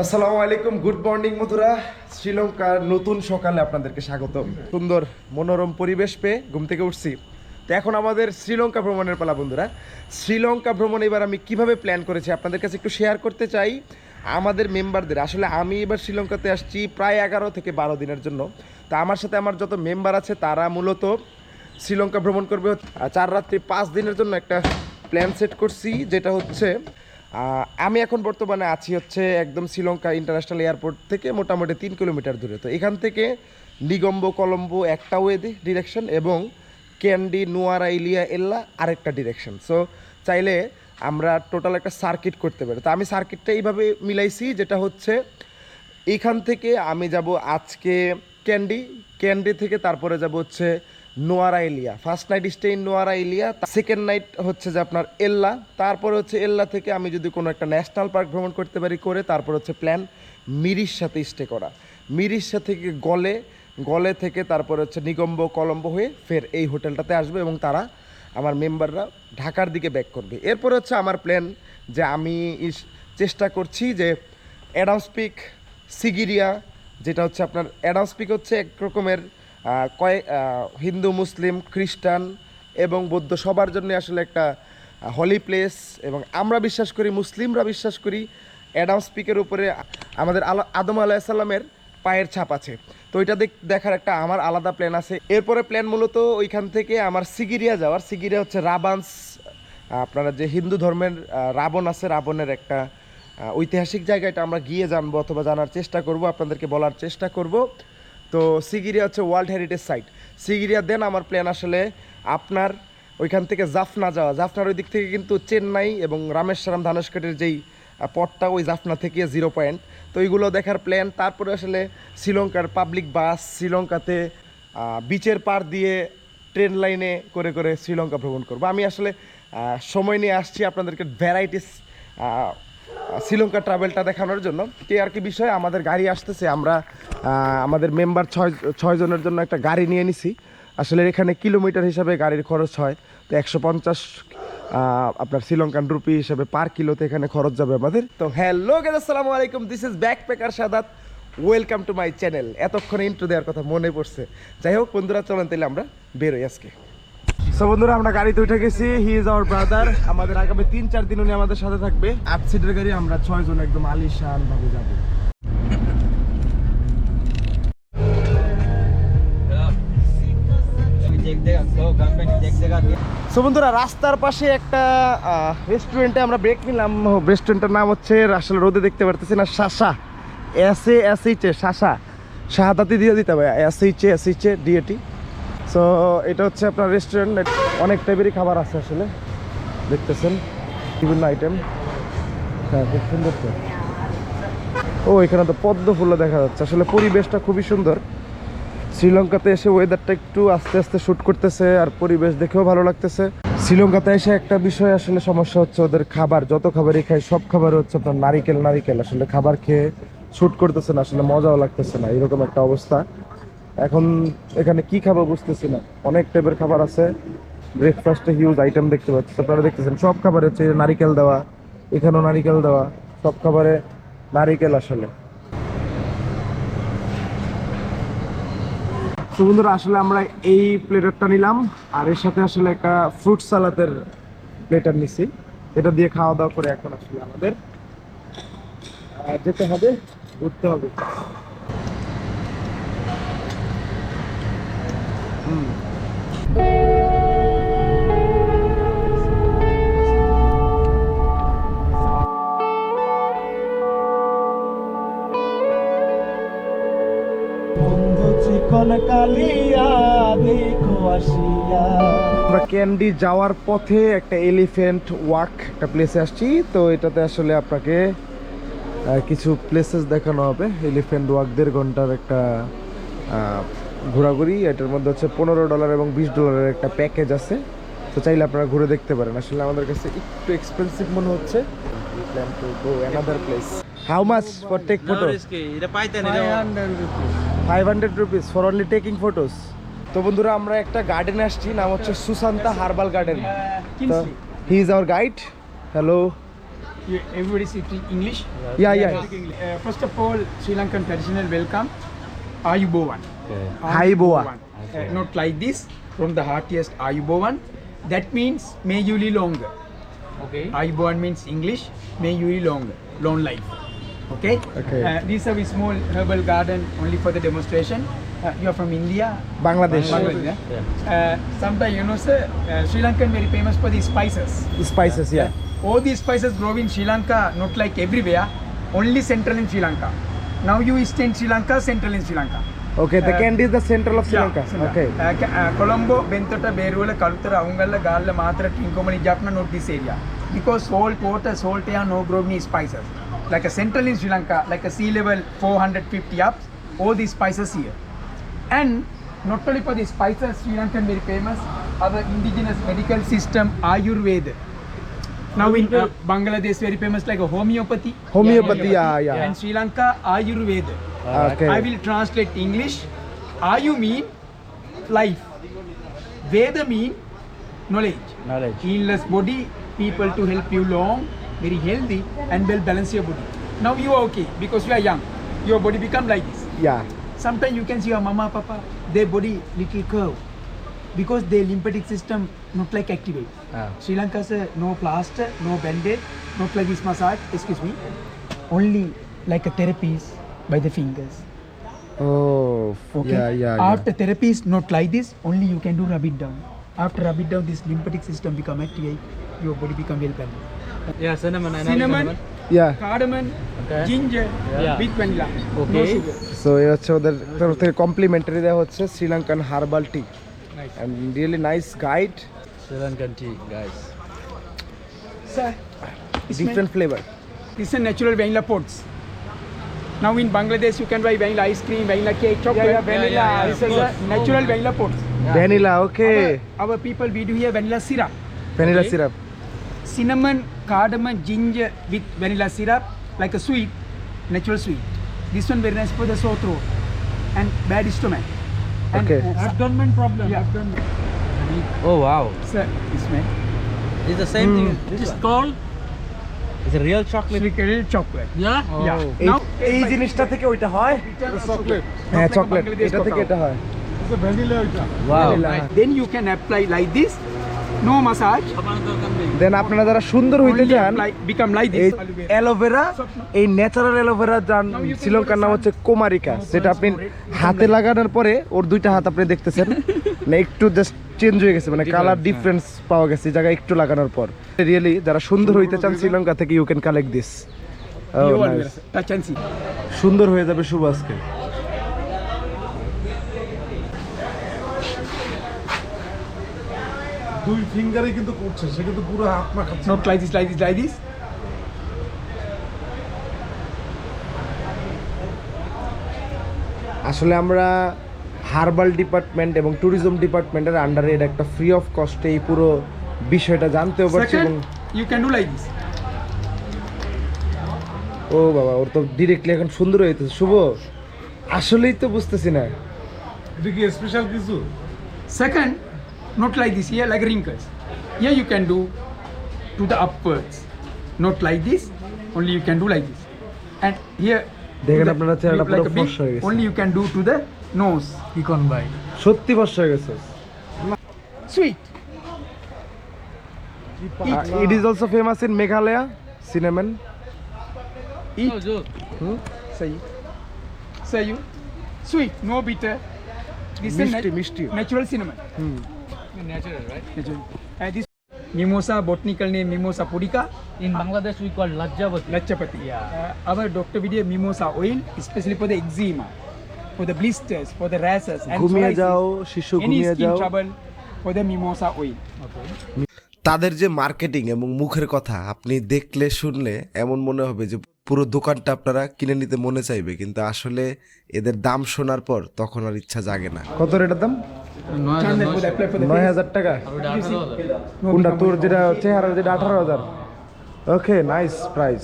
আসসালামু আলাইকুম, good morning বন্ধুরা। শ্রীলঙ্কার নতুন সকালে আপনাদেরকে স্বাগত। সুন্দর মনোরম পরিবেশ পেয়ে ঘুম থেকে উঠছি। তো এখন আমাদের শ্রীলঙ্কা ভ্রমণের পালা বন্ধুরা। শ্রীলঙ্কা ভ্রমণ এবার আমি কিভাবে প্ল্যান করেছি আপনাদের কাছে একটু শেয়ার করতে চাই আমাদের মেম্বারদের। আসলে আমি এবার শ্রীলঙ্কাতে আসছি প্রায় 11 থেকে 12 দিনের জন্য। তা আমার সাথে আমার যত মেম্বার আছে তারা মূলত শ্রীলঙ্কা ভ্রমণ করবে 4 রাত্রি 5 দিনের জন্য একটা প্ল্যান সেট করছি, যেটা হচ্ছে আমি এখন বর্তমানে আছি হচ্ছে একদম শ্রীলঙ্কা ইন্টারন্যাশনাল এয়ারপোর্ট থেকে মোটামুটি 3 কিলোমিটার দূরে। তো এখান থেকে নিগম্বো কলম্বো একটা ওয়ে ডিরেকশন এবং ক্যান্ডি নুয়ারা ইলিয়া এল্লা আরেকটা ডিরেকশন। সো চাইলে আমরা টোটাল একটা সার্কিট করতে পারি। তো আমি সার্কিটটা এইভাবে মিলাইছি, যেটা হচ্ছে এইখান থেকে আমি যাব আজকে ক্যান্ডি থেকে তারপরে যাব হচ্ছে Nuwara Eliya. First night stay in Nuwara Eliya, second night হচ্ছে যে আপনার এল্লা, তারপরে হচ্ছে এল্লা থেকে আমি যদি কোনো একটা ন্যাশনাল পার্ক ভ্রমণ করতে পারি করে তারপর হচ্ছে প্ল্যান মিরির সাথে স্টে করা। মিরির থেকে গলে থেকে তারপরে হচ্ছে নিগম্বো কলম্বো হয়ে ফের এই হোটেলটাতে আসবে এবং তারা আমার মেম্বাররা ঢাকার দিকে ব্যাক করবে। এরপরে হচ্ছে আমার প্ল্যান যে আমি চেষ্টা করছি যে অ্যাডামস পিক সিগিরিয়া, যেটা হচ্ছে আপনার অ্যাডামস পিক হচ্ছে এক রকমের হিন্দু মুসলিম খ্রিস্টান এবং বৌদ্ধ সবার জন্য আসলে একটা হলি প্লেস, এবং আমরা বিশ্বাস করি, মুসলিমরা বিশ্বাস করি অ্যাডামস পিকের উপরে আমাদের আদম আলাইসাল্লামের পায়ের ছাপ আছে। তো ওইটা দেখার একটা আমার আলাদা প্ল্যান আছে। এরপরে প্ল্যান মূলত ওইখান থেকে আমার সিগিরিয়া যাওয়ার। সিগিরিয়া হচ্ছে রাবান্স, আপনারা যে হিন্দু ধর্মের রাবণ আছে, রাবণের একটা ঐতিহাসিক জায়গা। এটা আমরা গিয়ে জানবো অথবা জানার চেষ্টা করব, আপনাদেরকে বলার চেষ্টা করব। তো সিগিরিয়া হচ্ছে ওয়ার্ল্ড হেরিটেজ সাইট। সিগিরিয়া দেন আমার প্ল্যান আসলে আপনার ওইখান থেকে জাফনা যাওয়া। জাফনার ওই দিক থেকে কিন্তু চেন্নাই এবং রামেশ্বরম ধানুষকাটের যেই পথটা, ওই জাফনা থেকে 0 পয়েন্ট। তো এইগুলো দেখার প্ল্যান। তারপরে আসলে শ্রীলঙ্কার পাবলিক বাস, শ্রীলঙ্কাতে বিচের পার দিয়ে ট্রেন লাইনে করে করে শ্রীলঙ্কা ভ্রমণ করবো। আমি আসলে সময় নিয়ে আসছি আপনাদেরকে ভ্যারাইটিস শ্রীলঙ্কা ট্রাভেলটা দেখানোর জন্য। কে আর কি বিষয়, আমাদের গাড়ি আসতেছে। আমরা আমাদের মেম্বার 6 জনের জন্য একটা গাড়ি নিয়ে নিছি। আসলে এখানে কিলোমিটার হিসাবে গাড়ির খরচ হয়, তো 150 আপনার শ্রীলঙ্কান রুপি হিসাবে পার কিলোতে এখানে খরচ যাবে আমাদের। তো হ্যালো গাইস, আসসালামু আলাইকুম, this is backpacker Shahadat, welcome to my channel. এতক্ষণে ইন্ট্রো দেওয়ার কথা মনে পড়ছে। যাই হোক বন্ধুরা, চলেন তাহলে আমরা বেরোই আজকে। সো বন্ধুরা, আমরা গাড়িতে উঠে গেছি। He is our brother. আমাদের আগামী 3-4 দিন উনি আমাদের সাথে থাকবে। 8 সিটের গাড়ি, আমরা 6 জন একদম আলিশান ভাবে যাবো। সো বন্ধুরা, রাস্তার পাশে একটা রেস্টুরেন্টে আমরা ব্রেক নিলাম। রেস্টুরেন্টের নাম হচ্ছে, আসলে রোদে দেখতে পারতেছি না, শাহাদাতি দিয়ে দিতে হবে, ডিএটি। সো এটা হচ্ছে আপনার রেস্টুরেন্ট। অনেক টাইপেরই খাবার আছে আসলে, দেখতেছেন বিভিন্ন আইটেম। হ্যাঁ, খুব সুন্দর। তো এখানে তো পদ্ম ফুলও দেখা যাচ্ছে। আসলে পরিবেশটা খুবই সুন্দর। শ্রীলঙ্কাতে এসে ওয়েদারটা একটু আস্তে আস্তে শ্যুট করতেছে, আর পরিবেশ দেখেও ভালো লাগতেছে। শ্রীলঙ্কাতে এসে একটা বিষয় আসলে সমস্যা হচ্ছে, ওদের খাবার, যত খাবারই খাই সব খাবার হচ্ছে আপনার নারিকেল। আসলে খাবার খেয়ে শ্যুট করতেছে না, আসলে মজাও লাগতেছে না, এরকম একটা অবস্থা। এখন এখানে কি খাবো বুঝতেছি না। অনেক টাইপের খাবার আছে। ব্রেকফাস্টে হিউজ আইটেম দেখতে পাচ্ছি, আপনারা দেখতেছেন। সব খাবারে হচ্ছে নারিকেল দেওয়া, এখানেও নারিকেল দেওয়া, সব খাবারে নারিকেল আসলে। তো বন্ধুরা, আসলে আমরা এই প্লেটারটা নিলাম, আর এর সাথে আসলে একটা ফ্রুট সালাদের প্লেটার নিছি। এটা দিয়ে খাওয়া দাওয়া করে এখন আসলে আমাদের যেতে হবে, ঘুরতে হবে। আমরা ক্যান্ডি যাওয়ার পথে একটা এলিফ্যান্ট ওয়াক একটা প্লেসে আসছি। তো এটাতে আসলে আপনাকে কিছু প্লেসেস দেখানো হবে। এলিফ্যান্ট ওয়াক 1.5 ঘন্টার একটা ঘোরাঘুরি। এটার মধ্যে হচ্ছে $15 এবং $20 একটা প্যাকেজ আছে। তো চাইলে আপনারা ঘুরে দেখতে পারেন। আসলে আমাদের কাছে একটু এক্সপেন্সিভ মনে হচ্ছে। Plan to go another place. How much for take photo? 500 rupees for only taking photos. তো বন্ধুরা, আমরা একটা গার্ডেনে আসছি, নাম হচ্ছে সুশান্তা হার্বাল গার্ডেন। তো he is our guide. Hello. Everybody speaking English? Yeah. First of all, Sri Lankan traditional welcome. Ayubowan. Ayubowan. Not like this. From the heartiest Ayubowan. That means may you live longer. Okay. Ayubowan means English. May you live longer. Long life. Okay? Okay. These are a small herbal garden only for the demonstration. You are from India? Bangladesh. Bangladesh, yeah? Sometimes, you know, sir, Sri Lanka very famous for the spices. Spices, yeah. All these spices grow in Sri Lanka, not like everywhere, only central in Sri Lanka. Now you eastern Sri Lanka, central in Sri Lanka. Okay, the candy is the central of Sri Lanka. Okay. Colombo, Bentota, Berula, Kalutara, Ungala, Gala, Matra, Tinkomani, Jaffna, not this area. Because salt water, salt air, no grow any spices. Like a central in Sri Lanka, like a sea level 450 up, all these spices here. And not only for the spices, Sri Lankan very famous, our indigenous medical system, Ayurveda. Now in Bangladesh very famous like a homeopathy. Homeopathy, yeah. And Sri Lanka, Ayurveda. Okay. I will translate English. Ayu mean life. Veda mean knowledge. Illness body, people to help you long, very healthy and well balance your body. Now you are okay because you are young. Your body become like this. Yeah. Sometimes you can see your mama, papa, their body little curve because their lymphatic system not like activate. Sri Lanka say no plaster, no band-aid, not like this massage, excuse me, only like a therapies by the fingers. Oh, Okay. Yeah. After therapies not like this, only you can do rub it down. After rub it down, this lymphatic system become activate, your body become well balanced. Yeah, cinnamon. I know Cinnamon, Yeah. cardamom, Okay. ginger, Yeah. with vanilla, no Okay. sugar. So এই হচ্ছে ওদের তরফ থেকে complimentary দেওয়া হচ্ছে Sri Lankan herbal tea Nice. And really nice guide Sri Lankan tea, guys. Sir, different flavour this is natural vanilla pods. Now in Bangladesh you can buy vanilla ice cream, vanilla cake, chocolate. vanilla, This is a natural vanilla pods. Vanilla okay Our people we do here vanilla syrup. Vanilla Okay. Syrup Cinnamon, cardamom, ginger with vanilla syrup, like a sweet, natural sweet. This one very nice for the sore throat and bad stomach. And, Okay. Abdomen problem. Yeah. Abdomen. Oh wow. Sir, this man. It's the same thing. This is called. It's a real chocolate. Real chocolate. Yeah. Yeah. Now এই জিনিসটা থেকে ওইটা হয় chocolate. হ্যাঁ chocolate এটা থেকে এটা হয় Wow. Vanilla. Then you can apply like this. No massage. দেন আপনারা যারা সুন্দর হইতে Only চান apply, become like এই this. অ্যালোভেরা এই ন্যাচারাল অ্যালোভেরা যান শ্রীলঙ্কার নাম হচ্ছে কোমারিকা সেটা আপনি হাতে লাগানোর পরে ওর দুইটা হাত আপনি দেখতেছেন না একটু জাস্ট চেঞ্জ হয়ে গেছে মানে কালার ডিফারেন্স পাওয়া গেছে এই জায়গায় একটু লাগানোর পর রিয়েলি যারা সুন্দর হইতে চান শ্রীলঙ্কা থেকে you can collect this You always touch and see. সুন্দর হয়ে যাবে শুভ আজকে দুই ফিঙ্গারে কিন্তু করছে সে কিন্তু পুরো হাত মা খাচ্ছে Not like this, like this, like this. আসলে আমরা হার্বাল ডিপার্টমেন্ট এবং ট্যুরিজম ডিপার্টমেন্টের আন্ডারে এটা একটা ফ্রি অফ কস্টে এই পুরো বিষয়টা জানতেও পারছি এবং Second, you can do like this. ও বাবা ওর তো ডিরেক্টলি এখন সুন্দর হইতেছে শুভ আসলেই তো বুঝতেছি না এটা কি স্পেশাল কিছু Second, not like this here, like wrinkles. Here you can do to the upwards. Not like this, only you can do like this. And here, দেখেন to the- আপনারা চেহারাটা like পুরো a big, ফর্সা হয়ে গেছে only you can do to the nose. Icon by. সত্যি ফর্সা হয়ে গেছে Sweet. It is also famous in Meghalaya cinnamon Eat. Oh, Joe. Say you. Say you. Sweet, no bitter. This Misty, is misty. natural cinnamon. Natural, right? Natural. This mimosa, botanical name mimosa pudica. In Bangladesh, we call lajjapati. Lachapati. Yeah. Our doctor video mimosa oil, especially for the eczema, for the blisters, for the rashes, and ঘুমিয়ে psoriasis. যাও শিশু Any ঘুমিয়ে skin যাও trouble for the mimosa oil. তাদের যে marketing এবং মুখের কথা আপনি দেখলে শুনলে এমন মনে হবে যে পুরো দোকানটা আপনারা কিনে নিতে মনে চাইবে কিন্তু আসলে এদের দাম শোনার পর তখন আর ইচ্ছা জাগে না কত রেটের দাম Chandel for the apply for the ৯,০০০ টাকা কোনটা তোর যেটা চেহারা যেটা ১৮,০০০ okay nice price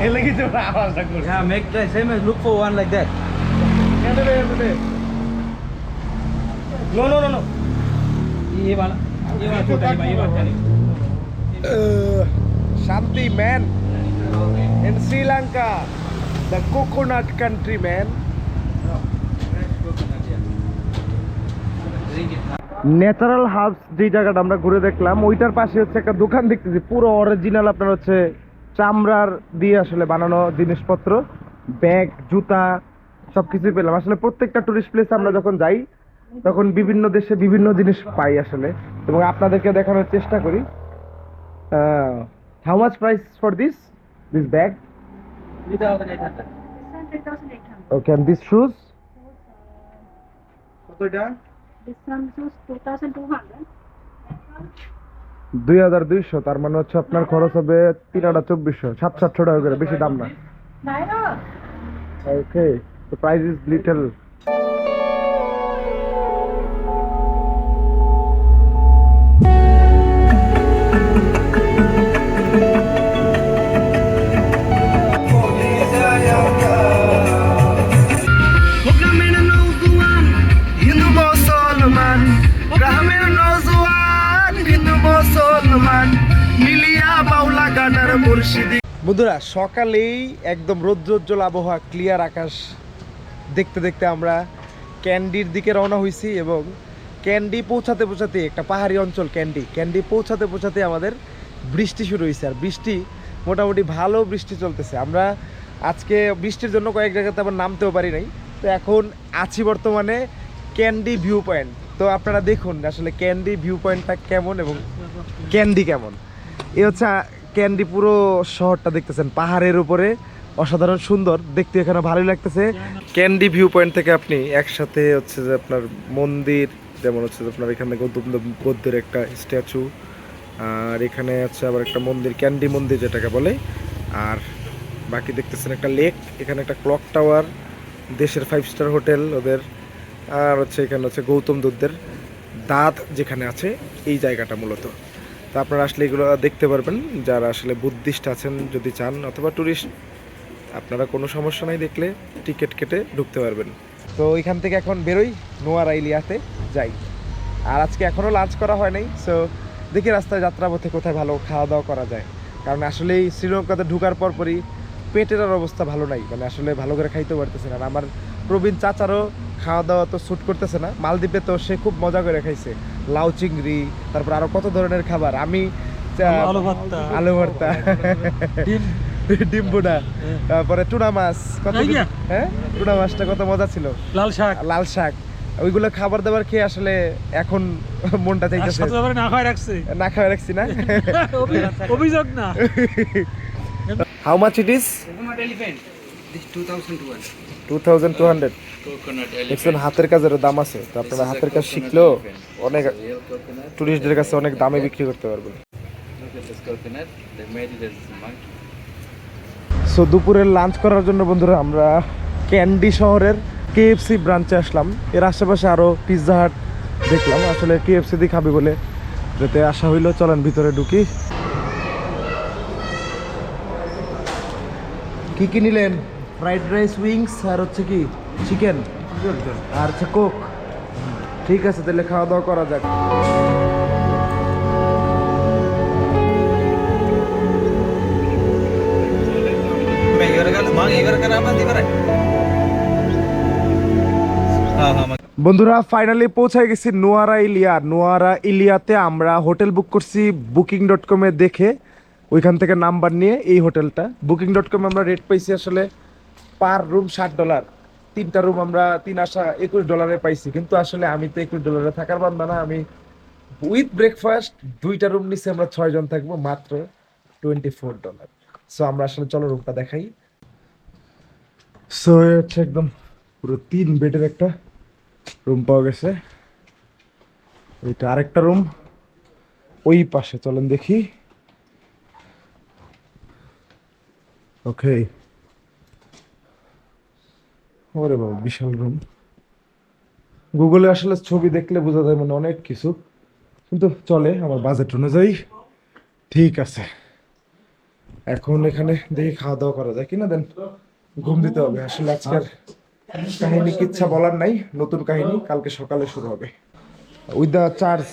Yeah, make the same as look for one like that. No no no no ये वाला छोटा नहीं भाई, ये वाला नहीं। Shanti man in Sri Lanka, the coconut country man. Natural herbs যে জায়গাটা আমরা ঘুরে দেখলাম ওইটার পাশে হচ্ছে একটা দোকান দেখতেছি পুরো অরিজিনাল আপনার হচ্ছে চামড়ার দিয়ে আসলে বানানো জিনিসপত্র, ব্যাগ, জুতা সবকিছুই পেলাম। আসলে প্রত্যেকটা টুরিস্ট প্লেসে আমরা যখন যাই তখন বিভিন্ন দেশে বিভিন্ন জিনিস পাই আসলে, এবং আপনাদেরকে দেখানোর চেষ্টা করি। How much price for this bag? 3,800 okay, and this shoes? কত এটা? This one is 2,200. 2200, তার মানে হচ্ছে আপনার খরচ হবে 3,2400, 700 টাকা করে, বেশি দাম না। Naira. Okay, the price is little. বন্ধুরা, সকালেই একদম রৌদ্রোজ্জ্বল আবহাওয়া, ক্লিয়ার আকাশ দেখতে দেখতে আমরা ক্যান্ডির দিকে রওনা হয়েছি, এবং ক্যান্ডি পৌঁছাতে পৌঁছাতে, একটা পাহাড়ি অঞ্চল ক্যান্ডি পৌঁছাতে পৌঁছাতে আমাদের বৃষ্টি শুরু হয়েছে। আর বৃষ্টি মোটামুটি ভালো বৃষ্টি চলতেছে। আমরা আজকে বৃষ্টির জন্য কয়েক জায়গাতে আবার নামতেও পারি নাই। তো এখন আছি বর্তমানে ক্যান্ডি ভিউ পয়েন্ট। তো আপনারা দেখুন আসলে ক্যান্ডি ভিউ পয়েন্টটা কেমন এবং ক্যান্ডি কেমন। এই হচ্ছে ক্যান্ডি, পুরো শহরটা দেখতেছেন পাহাড়ের উপরে, অসাধারণ সুন্দর দেখতে, এখানে ভালোই লাগতেছে। ক্যান্ডি ভিউ পয়েন্ট থেকে আপনি একসাথে হচ্ছে যে আপনার মন্দির, যেমন হচ্ছে যে আপনার এখানে গৌতম বুদ্ধের একটা স্ট্যাচু, আর এখানে আছে আবার একটা মন্দির, ক্যান্ডি মন্দির যেটাকে বলে, আর বাকি দেখতেছেন একটা লেক, এখানে একটা ক্লক টাওয়ার, দেশের 5 স্টার হোটেল ওদের, আর হচ্ছে এখানে হচ্ছে গৌতম বুদ্ধের দাঁত যেখানে আছে এই জায়গাটা মূলত। তো আপনারা আসলে এগুলো দেখতে পারবেন যারা আসলে বুদ্ধিস্ট আছেন, যদি চান, অথবা ট্যুরিস্ট, আপনারা কোনো সমস্যা নাই, দেখলে টিকিট কেটে ঢুকতে পারবেন। তো এখান থেকে এখন বেরোই, নোয়ারা এলিয়াতে যাই। আর আজকে এখনও লাঞ্চ করা হয় নাই, সো দেখি রাস্তায় যাত্রাপথে কোথায় ভালো খাওয়া দাওয়া করা যায়। কারণ আসলে এই শ্রীলঙ্কাতে ঢুকার পরপরই পেটের আর অবস্থা ভালো নাই, মানে আসলে ভালো করে খাইতেও পারতেছে না। আর আমার প্রবীণ চাচারও খাওয়া দাওয়া তো শ্যুট করতেছে না। মালদ্বীপে তো সে খুব মজা করে খাইছে, লাউ চিংড়ি, তারপর আরো কত ধরনের খাবার। আমি আলু ভর্তা, ডিম বুনা, তারপরে টুনা মাছ, কত, হ্যাঁ টুনা মাছটা কত মজা ছিল, লাল শাক, ওইগুলো খাবার দাবার খেয়ে আসলে এখন মনটা চাইতেছে না খাওয়া রাখছি না। অভিযোগ না। How much it is? Coconut elephant. This 2,200. 2200। দেখছেন হাতের কাজের দাম আছে, তো আপনারা হাতের কাজ শিখলেও অনেক টুরিস্টদের কাছে অনেক দামে বিক্রি করতে পারবেন। সো দুপুরের লাঞ্চ করার জন্য বন্ধুরা আমরা ক্যান্ডি শহরের KFC ব্রাঞ্চে আসলাম। এর আশেপাশে আরও পিৎজা হাট দেখলাম, আসলে KFC দিয়ে খাবে বলে যেতে আসা হইলো। চলেন ভিতরে ঢুকি। কি কি নিলেন? ফ্রাইড রাইস, উইংস, আর হচ্ছে কি চিকেন, আর হচ্ছে কোক। ঠিক আছে, তাহলে খাওয়া দাওয়া করা যাক। বন্ধুরা ফাইনালি পৌঁছে গেছি নোয়ারা ইলিয়া। নোয়ারা ইলিয়াতে আমরা হোটেল বুক করছি booking.com-এ দেখে, ওইখান থেকে নাম্বার নিয়ে এই হোটেলটা। booking.com-এ আমরা রেট পাইছি আসলে পার রুম $60, 3টা রুম আমরা 3 আসা $21 পাইছি। কিন্তু আসলে আমি তো $21 থাকার বান্দা না, আমি উইথ ব্রেকফাস্ট 2টা রুম নিচ্ছি, আমরা 6 জন থাকবো, মাত্র $24। সো আমরা আসলে চলো রুমটা দেখাই। সো হচ্ছে একদম পুরো 3 বেডের একটা রুম পাওয়া গেছে। এটা আরেকটা রুম ওই পাশে, চলেন দেখি। ওকে, ওরে বাবা বিশাল রুম। গুগলে আসলে ছবি দেখলে বোঝা যায় মানে অনেক কিছু, কিন্তু চলে আমার বাজেট অনুযায়ী ঠিক আছে। এখন এখানে দেখি খাওয়া দাওয়া করা যায় কিনা, দেন ঘুম দিতে হবে। আসলে আজকের কাহিনী কিচ্ছা বলার নাই, নতুন কাহিনী কালকে সকালে শুরু হবে। With the charge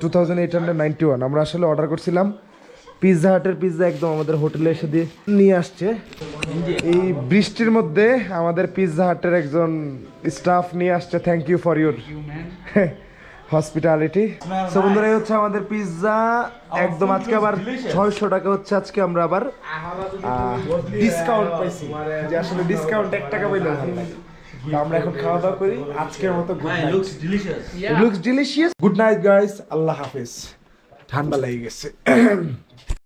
2891। আমরা আসলে অর্ডার করছিলাম পিৎজা হাটের পিৎজা, একদম আমাদের হোটেলে এসে দিয়ে নিয়ে আসছে। এই বৃষ্টির মধ্যে আমাদের পিৎজা হাটের একজন স্টাফ নিয়ে আসছে। Thank you for your hospitality. So বন্ধুরা, এই হচ্ছে আমাদের পিৎজা একদম। আজকে আবার 600 টাকা হচ্ছে। আজকে আমরা আবার ডিসকাউন্ট পাইছি, যে আসলে ডিসকাউন্ট 1 টাকা পাইলে ভালো লাগে। তো আমরা এখন খাওয়া দাওয়া করি আজকের মতো। Good night. Looks delicious. Good night guys, আল্লাহ হাফেজ। ঠান্ডা লেগে গেছে।